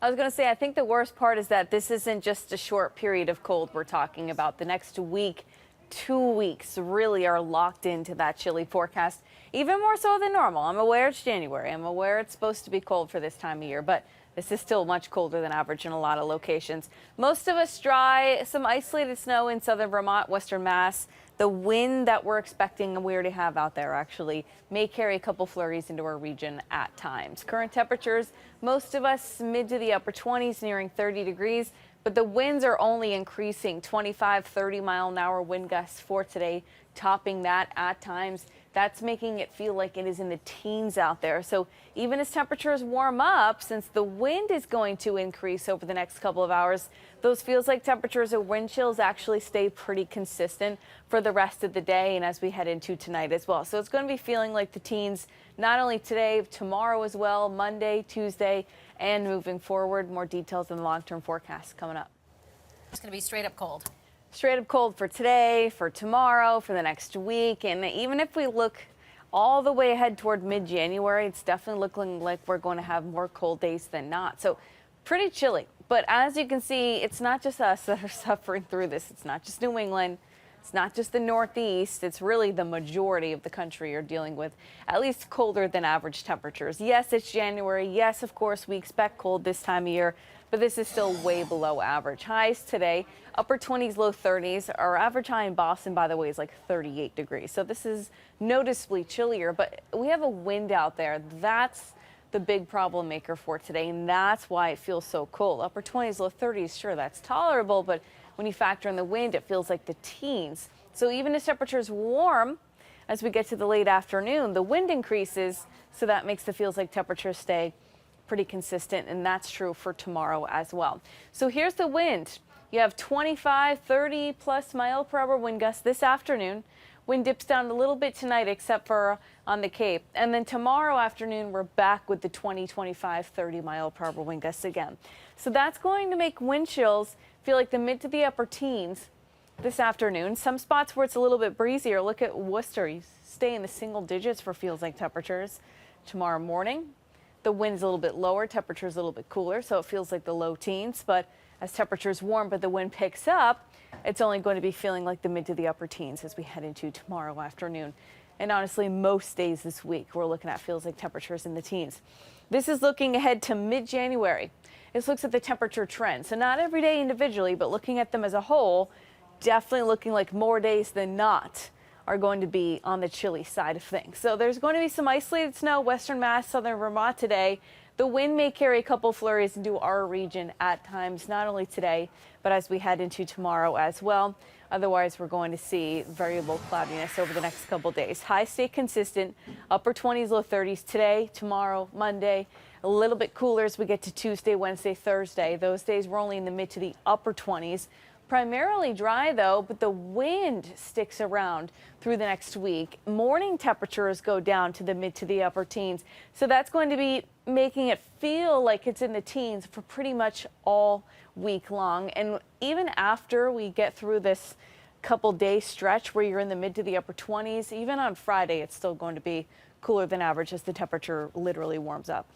I was going to say, I think the worst part is that this isn't just a short period of cold we're talking about. The next week, 2 weeks really are locked into that chilly forecast, even more so than normal. I'm aware it's January. I'm aware it's supposed to be cold for this time of year, but this is still much colder than average in a lot of locations. Most of us dry, some isolated snow in southern Vermont, western Mass. The wind that we're expecting, and we already have out there actually, may carry a couple flurries into our region at times. Current temperatures, most of us mid to the upper 20s, nearing 30 degrees. But the winds are only increasing, 25, 30-mile-an-hour wind gusts for today, topping that at times. That's making it feel like it is in the teens out there. So even as temperatures warm up, since the wind is going to increase over the next couple of hours, those feels like temperatures or wind chills actually stay pretty consistent for the rest of the day and as we head into tonight as well. So it's going to be feeling like the teens not only today, tomorrow as well, Monday, Tuesday, and moving forward. More details in the long-term forecast coming up. It's going to be straight up cold. Straight up cold for today, for tomorrow, for the next week. And even if we look all the way ahead toward mid-January, it's definitely looking like we're going to have more cold days than not. So pretty chilly. But as you can see, it's not just us that are suffering through this. It's not just New England. It's not just the Northeast. It's really the majority of the country are dealing with at least colder than average temperatures. Yes, it's January. Yes, of course, we expect cold this time of year, but this is still way below average. Highs today, upper 20s, low 30s. Our average high in Boston, by the way, is like 38 degrees. So this is noticeably chillier, but we have a wind out there. That's the big problem maker for today, and that's why it feels so cold. Upper 20s, low 30s, sure, that's tolerable, but when you factor in the wind, it feels like the teens. So even as temperatures warm, as we get to the late afternoon, the wind increases, so that makes the feels like temperatures stay pretty consistent, and that's true for tomorrow as well. So here's the wind. You have 25, 30 plus mile per hour wind gusts this afternoon. Wind dips down a little bit tonight, except for on the Cape. And then tomorrow afternoon, we're back with the 20, 25, 30 mile per hour wind gusts again. So that's going to make wind chills feel like the mid to the upper teens this afternoon. Some spots where it's a little bit breezier. Look at Worcester. You stay in the single digits for feels like temperatures. Tomorrow morning, the wind's a little bit lower, temperature's a little bit cooler, so it feels like the low teens. But as temperatures warm, but the wind picks up, it's only going to be feeling like the mid to the upper teens as we head into tomorrow afternoon. And honestly, most days this week, we're looking at feels like temperatures in the teens. This is looking ahead to mid-January. This looks at the temperature trend. So not every day individually, but looking at them as a whole, definitely looking like more days than not are going to be on the chilly side of things. So there's going to be some isolated snow, western Mass, southern Vermont today. The wind may carry a couple flurries into our region at times, not only today, but as we head into tomorrow as well. Otherwise, we're going to see variable cloudiness over the next couple days. Highs stay consistent, upper 20s, low 30s today, tomorrow, Monday. A little bit cooler as we get to Tuesday, Wednesday, Thursday. Those days we're only in the mid to the upper 20s. Primarily dry, though, but the wind sticks around through the next week. Morning temperatures go down to the mid to the upper teens. So that's going to be making it feel like it's in the teens for pretty much all week long. And even after we get through this couple day stretch where you're in the mid to the upper 20s, even on Friday, it's still going to be cooler than average as the temperature literally warms up.